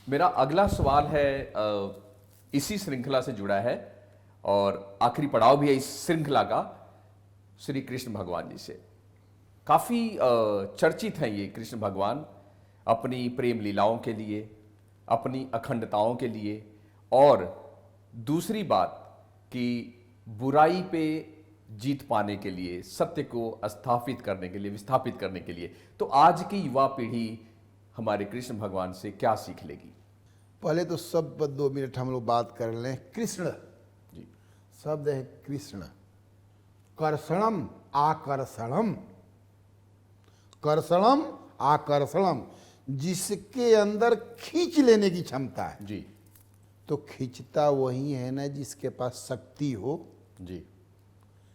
मेरा अगला सवाल है इसी श्रृंखला से जुड़ा है और आखिरी पड़ाव भी है इस श्रृंखला का, श्री कृष्ण भगवान जी से। काफी चर्चित हैं ये कृष्ण भगवान अपनी प्रेम लीलाओं के लिए, अपनी अखंडताओं के लिए, और दूसरी बात कि बुराई पे जीत पाने के लिए, सत्य को स्थापित करने के लिए, विस्थापित करने के लिए। तो आज की युवा पीढ़ी हमारे कृष्ण भगवान से क्या सीख लेगी? पहले तो सब 2 मिनट हम लोग बात कर लें। कृष्ण जी शब्द है कृष्ण, कर्षणम आकर्षणम, कर्षणम आकर्षणम, जिसके अंदर खींच लेने की क्षमता है। जी तो खींचता वही है ना जिसके पास शक्ति हो, जी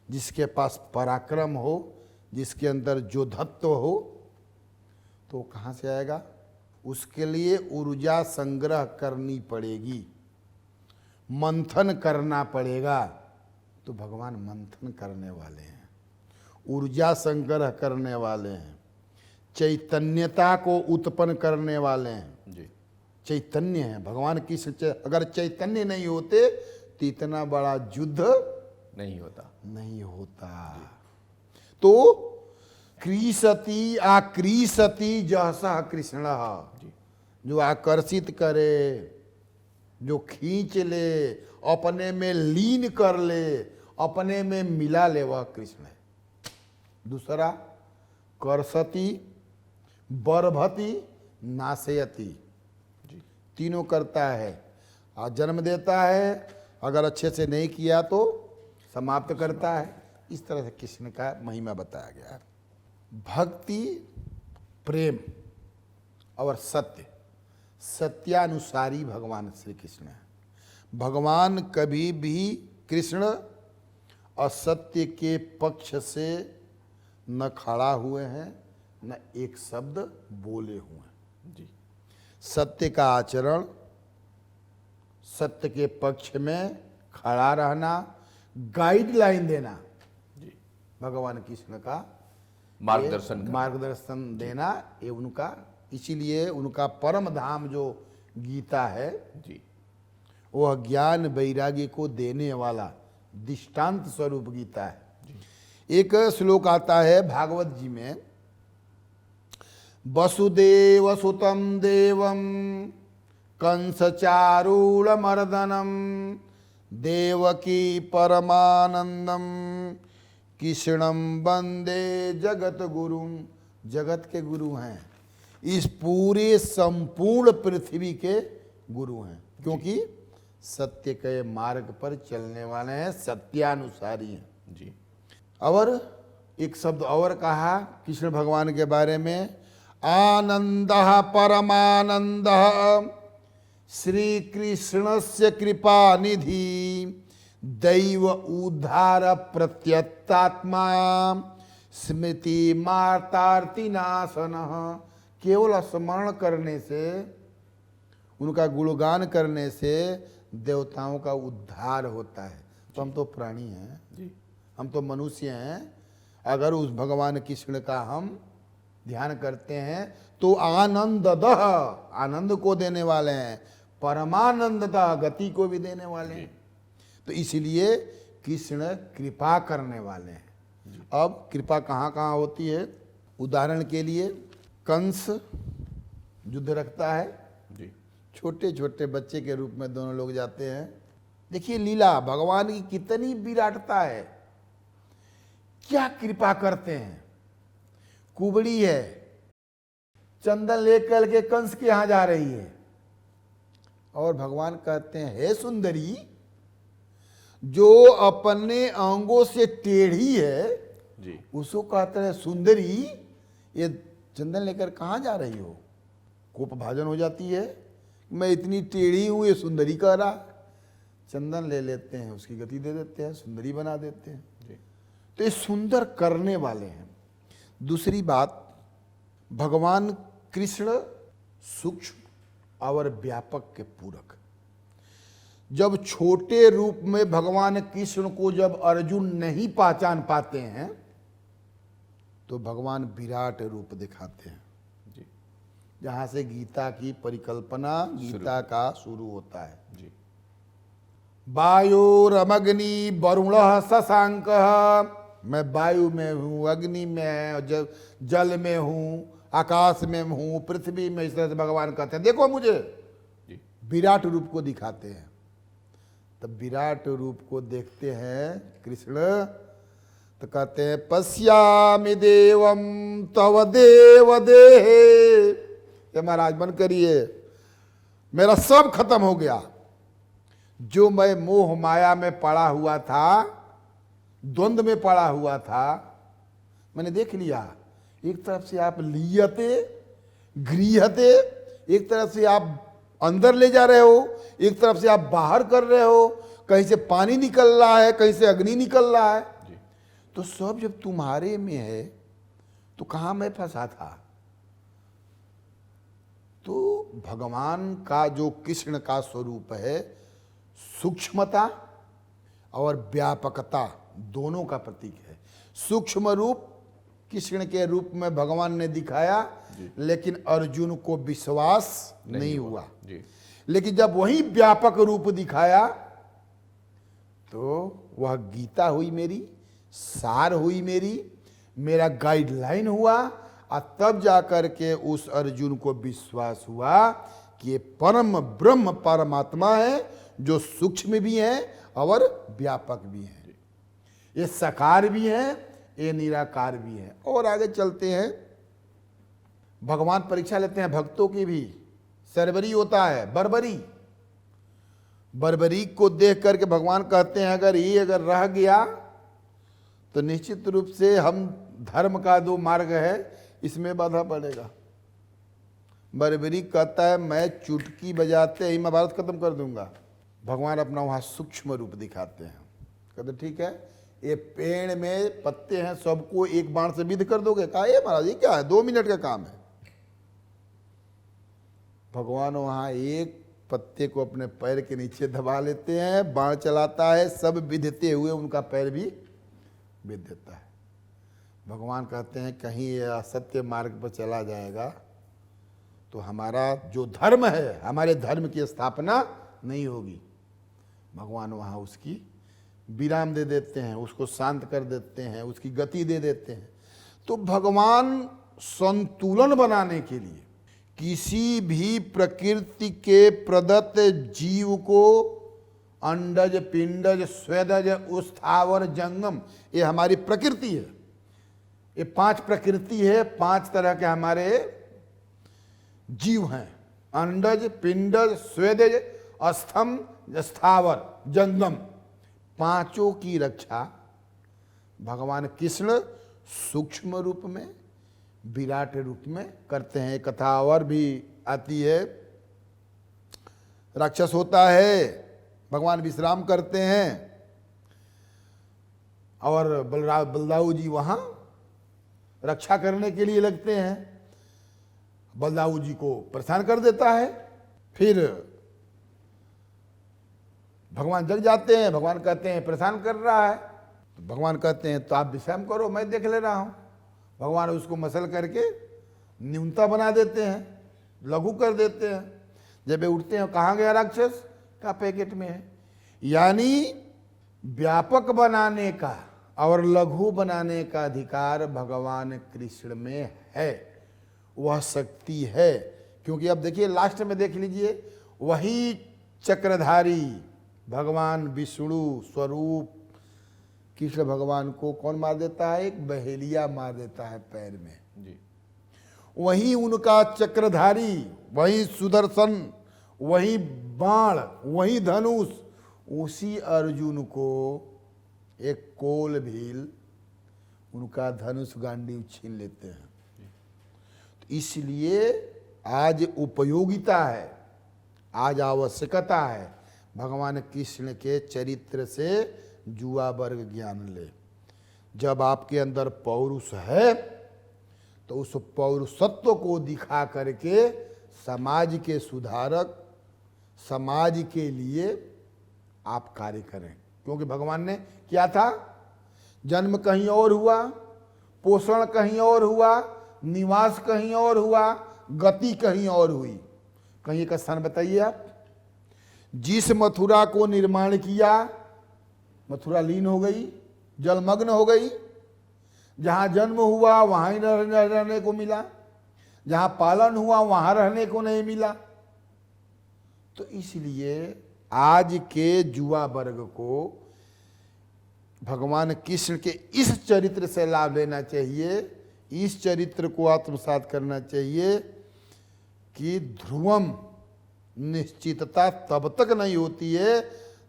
जिसके पास पराक्रम हो, जिसके अंदर जोधत्व हो। तो कहाँ से आएगा? उसके लिए ऊर्जा संग्रह करनी पड़ेगी, मंथन करना पड़ेगा। तो भगवान मंथन करने वाले हैं, ऊर्जा संग्रह करने वाले हैं, चैतन्यता को उत्पन्न करने वाले हैं। जी चैतन्य है भगवान की। अगर चैतन्य नहीं होते तो इतना बड़ा युद्ध नहीं होता। नहीं होता। तो क्रीसति आक्रीसति जहसा कृष्ण, जो आकर्षित करे, जो खींच ले, अपने में लीन कर ले, अपने में मिला ले, वह कृष्ण है। दूसरा कर्षति, बर्भति, नाशयति, तीनों करता है। और जन्म देता है, अगर अच्छे से नहीं किया तो समाप्त करता है। इस तरह से कृष्ण का महिमा बताया गया है। भक्ति, प्रेम और सत्य, सत्यानुसारी भगवान श्री कृष्ण है। भगवान कभी भी कृष्ण असत्य के पक्ष से न खड़ा हुए हैं, न एक शब्द बोले हुए हैं। जी सत्य का आचरण, सत्य के पक्ष में खड़ा रहना, गाइडलाइन देना, जी भगवान कृष्ण का मार्गदर्शन देना, ये उनका, इसीलिए उनका परम धाम जो गीता है, जी वह ज्ञान वैराग्य को देने वाला दृष्टांत स्वरूप गीता है। एक श्लोक आता है भागवत जी में, वसुदेव सुतम देवम कंसचारूढ़मर्दनम देवकी परमानंदम कृष्णम वंदे जगत गुरुम। जगत के गुरु हैं, इस पूरे संपूर्ण पृथ्वी के गुरु हैं, क्योंकि सत्य के मार्ग पर चलने वाले हैं, सत्यानुसारी हैं। जी और एक शब्द और कहा कृष्ण भगवान के बारे में, आनंदः परमानंदः श्री कृष्णस्य कृपा निधि दैव उद्धार प्रत्यत्तात्मा स्मृति मार्तार्ति नाशनः। केवल स्मरण करने से, उनका गुणगान करने से देवताओं का उद्धार होता है। तो हम तो प्राणी हैं, जी हम तो मनुष्य हैं। अगर उस भगवान कृष्ण का हम ध्यान करते हैं तो आनंददः, आनंद को देने वाले हैं, परमानंदतः, गति को भी देने वाले हैं। तो इसलिए कृष्ण कृपा करने वाले हैं। अब कृपा कहाँ कहाँ होती है? उदाहरण के लिए कंस युद्ध रखता है, जी छोटे छोटे बच्चे के रूप में दोनों लोग जाते हैं। देखिए लीला भगवान की कितनी विराटता है, क्या कृपा करते हैं। कुबड़ी है, चंदन लेकर के कंस के यहां जा रही है, और भगवान कहते हैं, हे सुंदरी, जो अपने अंगों से टेढ़ी है जी उसको कहते हैं सुंदरी, ये चंदन लेकर कहाँ जा रही हो? कोप भाजन हो जाती है, मैं इतनी टेढ़ी हूं, ये सुंदरी कह रहा। चंदन ले लेते हैं, उसकी गति दे देते हैं, सुंदरी बना देते हैं। जी तो ये सुंदर करने वाले हैं। दूसरी बात, भगवान कृष्ण सूक्ष्म और व्यापक के पूरक। जब छोटे रूप में भगवान कृष्ण को जब अर्जुन नहीं पहचान पाते हैं तो भगवान विराट रूप दिखाते हैं। जी जहां से गीता की परिकल्पना, गीता का शुरू होता है। जी वायुरमग्नि वरुण शशांक, मैं वायु में हूँ, अग्नि में, जल में हूँ, आकाश में हूँ, पृथ्वी में। इस तरह से भगवान कहते हैं देखो मुझे, जी विराट रूप को दिखाते हैं। तब विराट रूप को देखते हैं कृष्ण तो कहते हैं पश्यामि देवम तव देव देहे। ये महाराज बंद करिए, मेरा सब खत्म हो गया। जो मैं मोह माया में पड़ा हुआ था, द्वंद्व में पड़ा हुआ था, मैंने देख लिया। एक तरफ से आप लियते गृहते, एक तरफ से आप अंदर ले जा रहे हो, एक तरफ से आप बाहर कर रहे हो। कहीं से पानी निकल रहा है, कहीं से अग्नि निकल रहा है। जी तो सब जब तुम्हारे में है तो कहां मैं फंसा था। तो भगवान का जो कृष्ण का स्वरूप है, सूक्ष्मता और व्यापकता दोनों का प्रतीक है। सूक्ष्म रूप कृष्ण के रूप में भगवान ने दिखाया, लेकिन अर्जुन को विश्वास नहीं हुआ। जी लेकिन जब वही व्यापक रूप दिखाया तो वह गीता हुई मेरी, सार हुई मेरी, मेरा गाइडलाइन हुआ। और तब जाकर के उस अर्जुन को विश्वास हुआ कि ये परम ब्रह्म परमात्मा है, जो सूक्ष्म भी है और व्यापक भी है। ये साकार भी है, ये निराकार भी है। और आगे चलते हैं, भगवान परीक्षा लेते हैं भक्तों की भी। सरबरी होता है, बर्बरी। बर्बरी को देख करके भगवान कहते हैं अगर रह गया तो निश्चित रूप से हम धर्म का जो मार्ग है इसमें बाधा पड़ेगा। बर्बरी कहता है मैं चुटकी बजाते ही महाभारत खत्म कर दूंगा। भगवान अपना वहां सूक्ष्म रूप दिखाते हैं। कहते ठीक है, ये पेड़ में पत्ते हैं, सबको एक बाण से विध कर दोगे? कहा ये महाराज ये क्या है, 2 मिनट का काम है। भगवान वहां एक पत्ते को अपने पैर के नीचे दबा लेते हैं, बाण चलाता है, सब विधते हुए उनका पैर भी विध देता है। भगवान कहते हैं कहीं ये असत्य मार्ग पर चला जाएगा तो हमारा जो धर्म है, हमारे धर्म की स्थापना नहीं होगी। भगवान वहाँ उसकी विराम दे देते हैं, उसको शांत कर देते हैं, उसकी गति दे देते हैं। तो भगवान संतुलन बनाने के लिए किसी भी प्रकृति के प्रदत्त जीव को अंडज, पिंडज, स्वेदज, स्थावर, जंगम, ये हमारी प्रकृति है। ये 5 प्रकृति है, 5 तरह के हमारे जीव हैं। अंडज, पिंडज, स्वेदज, स्थम, स्थावर, जंगम, 5 की रक्षा भगवान कृष्ण सूक्ष्म रूप में, विराट रूप में करते हैं। कथा और भी आती है, राक्षस होता है, भगवान विश्राम करते हैं और बलदाऊ जी वहां रक्षा करने के लिए लगते हैं। बलदाऊ जी को परेशान कर देता है। फिर भगवान जग जाते हैं, भगवान कहते हैं परेशान कर रहा है। तो भगवान कहते हैं तो आप विश्राम करो, मैं देख ले रहा हूं। भगवान उसको मसल करके न्यूनता बना देते हैं, लघु कर देते हैं। जब वे उठते हैं, कहाँ गया राक्षस? का पैकेट में है। यानी व्यापक बनाने का और लघु बनाने का अधिकार भगवान कृष्ण में है, वह शक्ति है। क्योंकि अब देखिए लास्ट में देख लीजिए, वही चक्रधारी भगवान विष्णु स्वरूप कृष्ण भगवान को कौन मार देता है? एक बहेलिया मार देता है पैर में। जी वही उनका चक्रधारी, वही सुदर्शन, वही बाण, वही धनुष, उसी अर्जुन को एक कोल भील उनका धनुष गांडीव छीन लेते हैं। तो इसलिए आज उपयोगिता है, आज आवश्यकता है भगवान कृष्ण के चरित्र से जुआ वर्ग ज्ञान ले। जब आपके अंदर पौरुष है तो उस पौरुषत्व को दिखा करके समाज के सुधारक, समाज के लिए आप कार्य करें। क्योंकि भगवान ने क्या था, जन्म कहीं और हुआ, पोषण कहीं और हुआ, निवास कहीं और हुआ, गति कहीं और हुई। कहीं एक स्थान बताइए आप। जिस मथुरा को निर्माण किया, मथुरा लीन हो गई, जलमग्न हो गई। जहां जन्म हुआ वहां ही रहने को मिला, जहां पालन हुआ वहां रहने को नहीं मिला। तो इसलिए आज के युवा वर्ग को भगवान कृष्ण के इस चरित्र से लाभ लेना चाहिए, इस चरित्र को आत्मसात करना चाहिए कि ध्रुवम, निश्चितता तब तक नहीं होती है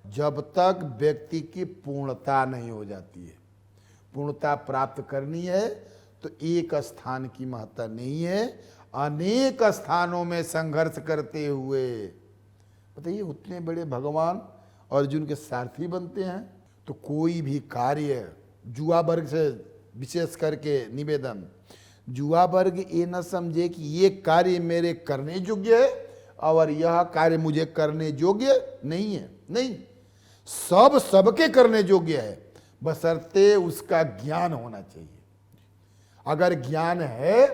जब तक व्यक्ति की पूर्णता नहीं हो जाती है। पूर्णता प्राप्त करनी है तो एक स्थान की महत्ता नहीं है, अनेक स्थानों में संघर्ष करते हुए। बताइए, उतने बड़े भगवान अर्जुन के सारथी बनते हैं। तो कोई भी कार्य, युवा वर्ग से विशेष करके निवेदन, युवा वर्ग ये न समझे कि ये कार्य मेरे करने योग्य है और यह कार्य मुझे करने योग्य नहीं है। नहीं, सब सबके करने योग्य है, बशर्ते उसका ज्ञान होना चाहिए। अगर ज्ञान है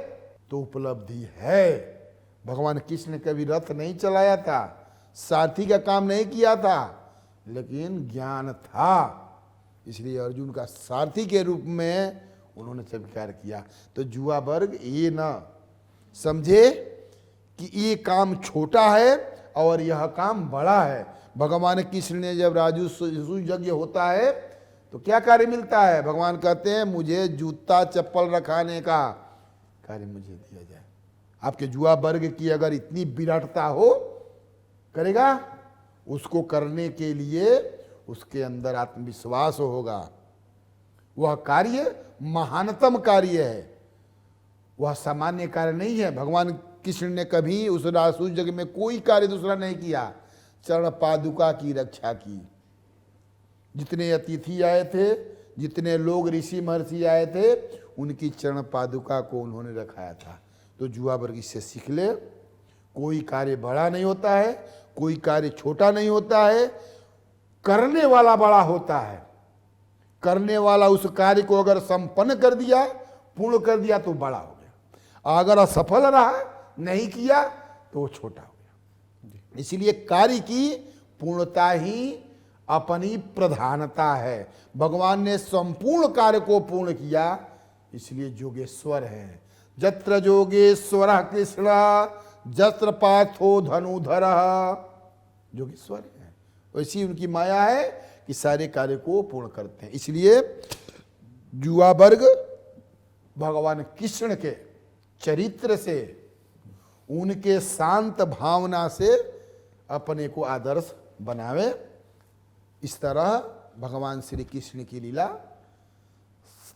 तो उपलब्धि है। भगवान कृष्ण ने कभी रथ नहीं चलाया था, सारथी का काम नहीं किया था, लेकिन ज्ञान था, इसलिए अर्जुन का सारथी के रूप में उन्होंने स्वीकार किया। तो युवा वर्ग ये ना समझे कि ये काम छोटा है और यह काम बड़ा है। भगवान कृष्ण ने जब राजसूय यज्ञ होता है तो क्या कार्य मिलता है? भगवान कहते हैं मुझे जूता चप्पल रखाने का कार्य मुझे दिया जाए। आपके युवा वर्ग की अगर इतनी विराटता हो, करेगा? उसको करने के लिए उसके अंदर आत्मविश्वास होगा। वह कार्य महानतम कार्य है, वह सामान्य कार्य नहीं है। भगवान कृष्ण ने कभी उस राजसूय यज्ञ में कोई कार्य दूसरा नहीं किया, चरण पादुका की रक्षा की। जितने अतिथि आए थे, जितने लोग ऋषि महर्षि आए थे, उनकी चरण पादुका को उन्होंने रखाया था। तो युवा वर्ग इससे सीख ले, कोई कार्य बड़ा नहीं होता है, कोई कार्य छोटा नहीं होता है, करने वाला बड़ा होता है। करने वाला उस कार्य को अगर संपन्न कर दिया, पूर्ण कर दिया तो बड़ा हो गया, अगर असफल रहा, नहीं किया तो वो छोटा हो गया। इसलिए कार्य की पूर्णता ही अपनी प्रधानता है। भगवान ने संपूर्ण कार्य को पूर्ण किया, इसलिए योगेश्वर है। जत्र योगेश्वर कृष्ण जत्र पार्थो धनुधर, योगेश्वर है। वैसी उनकी माया है कि सारे कार्य को पूर्ण करते हैं। इसलिए युवा वर्ग भगवान कृष्ण के चरित्र से, उनके शांत भावना से अपने को आदर्श बनावे। इस तरह भगवान श्री कृष्ण की लीला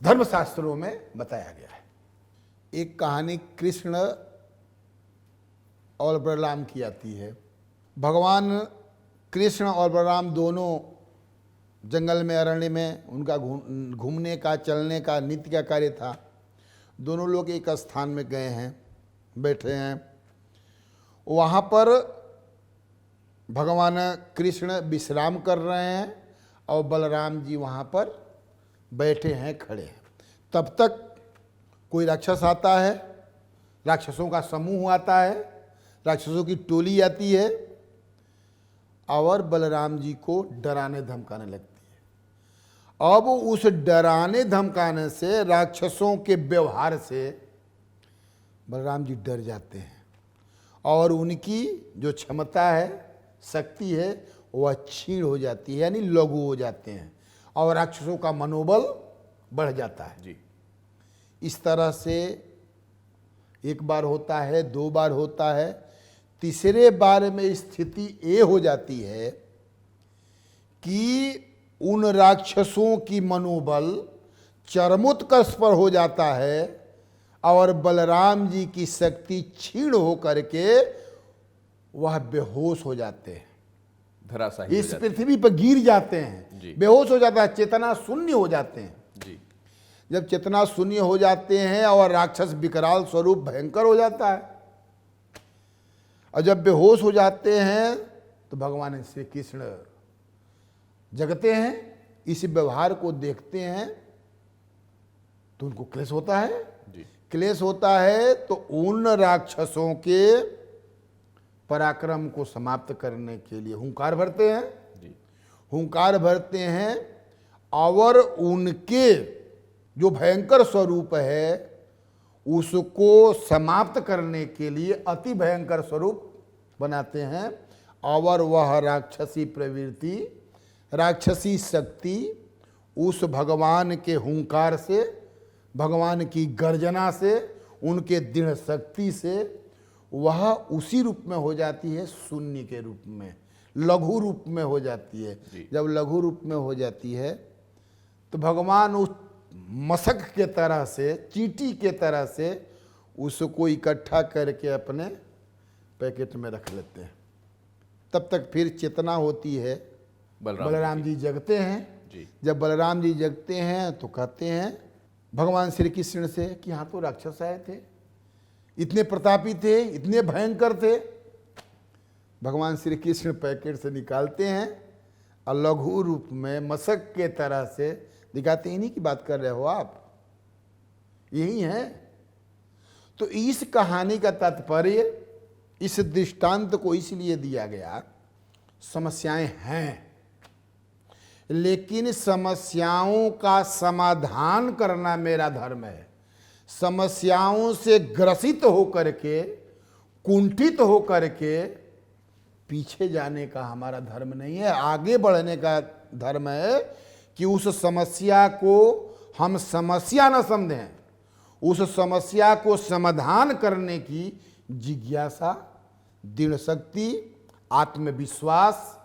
धर्मशास्त्रों में बताया गया है। एक कहानी कृष्ण और बलराम की आती है। भगवान कृष्ण और बलराम दोनों जंगल में, अरण्य में, उनका घूमने का, चलने का नित्य का कार्य था। दोनों लोग एक स्थान में गए हैं, बैठे हैं। वहाँ पर भगवान कृष्ण विश्राम कर रहे हैं और बलराम जी वहाँ पर बैठे हैं, खड़े हैं। तब तक कोई राक्षस आता है, राक्षसों का समूह आता है, राक्षसों की टोली आती है और बलराम जी को डराने धमकाने लगती है। अब उस डराने धमकाने से, राक्षसों के व्यवहार से बलराम जी डर जाते हैं और उनकी जो क्षमता है, शक्ति है, वह क्षीण हो जाती है, यानी लघु हो जाते हैं और राक्षसों का मनोबल बढ़ जाता है। जी। इस तरह से एक बार होता है, दो बार होता है, तीसरे बार में स्थिति ये हो जाती है कि उन राक्षसों की मनोबल चरमोत्कर्ष पर हो जाता है और बलराम जी की शक्ति क्षीण होकर के वह बेहोश हो जाते हैं, धराशायी इस पृथ्वी पर गिर जाते हैं, बेहोश हो जाता है, चेतना शून्य हो जाते हैं। जी। जब चेतना शून्य हो जाते हैं और राक्षस विकराल स्वरूप भयंकर हो जाता है, और जब बेहोश हो जाते हैं तो भगवान श्री कृष्ण जगते हैं, इस व्यवहार को देखते हैं तो उनको क्लेश होता है। क्लेश होता है तो उन राक्षसों के पराक्रम को समाप्त करने के लिए हुंकार भरते हैं, जी हुंकार भरते हैं और उनके जो भयंकर स्वरूप है उसको समाप्त करने के लिए अति भयंकर स्वरूप बनाते हैं। और वह राक्षसी प्रवृत्ति, राक्षसी शक्ति उस भगवान के हुंकार से, भगवान की गर्जना से, उनके दृढ़ शक्ति से वह उसी रूप में हो जाती है, शून्य के रूप में, लघु रूप में हो जाती है। जब लघु रूप में हो जाती है तो भगवान उस मशक के तरह से, चींटी के तरह से उसको इकट्ठा करके अपने पैकेट में रख लेते हैं। तब तक फिर चेतना होती है, बलराम जी जगते हैं। जी जब बलराम जी जगते हैं तो कहते हैं भगवान श्री कृष्ण से कि यहाँ तो राक्षस आए थे, इतने प्रतापी थे, इतने भयंकर थे। भगवान श्री कृष्ण पैकेट से निकालते हैं और लघु रूप में मशक के तरह से दिखाते हैं। इन्हीं की बात कर रहे हो आप, यही है। तो इस कहानी का तात्पर्य, इस दृष्टांत को इसलिए दिया गया, समस्याएं हैं लेकिन समस्याओं का समाधान करना मेरा धर्म है। समस्याओं से ग्रसित होकर के, कुंठित होकर के पीछे जाने का हमारा धर्म नहीं है, आगे बढ़ने का धर्म है कि उस समस्या को हम समस्या न समझें, उस समस्या को समाधान करने की जिज्ञासा, दृढ़ शक्ति, आत्मविश्वास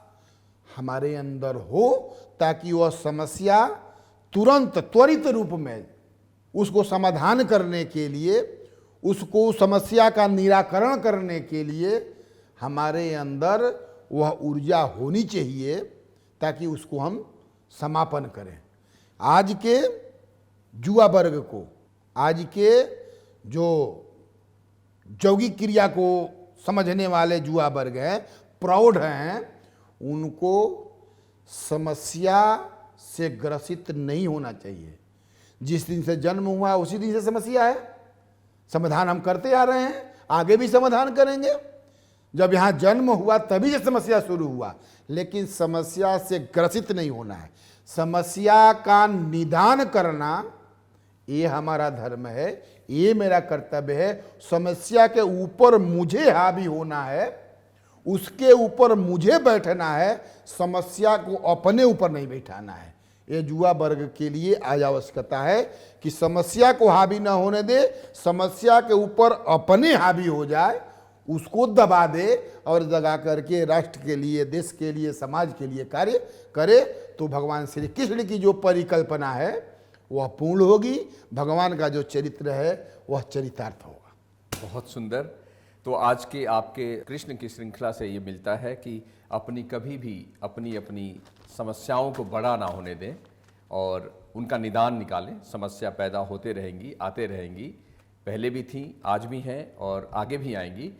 हमारे अंदर हो, ताकि वह समस्या तुरंत त्वरित रूप में उसको समाधान करने के लिए, उसको समस्या का निराकरण करने के लिए हमारे अंदर वह ऊर्जा होनी चाहिए, ताकि उसको हम समापन करें। आज के युवा वर्ग को, आज के जो यौगिक क्रिया को समझने वाले युवा वर्ग हैं, प्रौढ़ हैं, उनको समस्या से ग्रसित नहीं होना चाहिए। जिस दिन से जन्म हुआ उसी दिन से समस्या है, समाधान हम करते आ रहे हैं, आगे भी समाधान करेंगे। जब यहाँ जन्म हुआ तभी से समस्या शुरू हुआ, लेकिन समस्या से ग्रसित नहीं होना है। समस्या का निदान करना ये हमारा धर्म है, ये मेरा कर्तव्य है। समस्या के ऊपर मुझे हावी होना है, उसके ऊपर मुझे बैठना है, समस्या को अपने ऊपर नहीं बैठाना है। ये युवा वर्ग के लिए आज आवश्यकता है कि समस्या को हावी न होने दे, समस्या के ऊपर अपने हावी हो जाए, उसको दबा दे और दबा करके राष्ट्र के लिए, देश के लिए, समाज के लिए कार्य करे, तो भगवान श्री कृष्ण की जो परिकल्पना है वह पूर्ण होगी, भगवान का जो चरित्र है वह चरितार्थ होगा। बहुत सुंदर। तो आज के आपके कृष्ण की श्रृंखला से ये मिलता है कि अपनी कभी भी अपनी अपनी समस्याओं को बड़ा ना होने दें और उनका निदान निकालें। समस्या पैदा होते रहेंगी, आते रहेंगी, पहले भी थी, आज भी हैं और आगे भी आएंगी।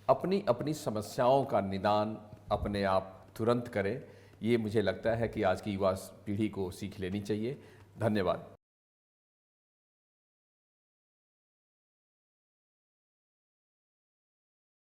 अपनी अपनी समस्याओं का निदान अपने आप तुरंत करें। ये मुझे लगता है कि आज की युवा पीढ़ी को सीख लेनी चाहिए। धन्यवाद।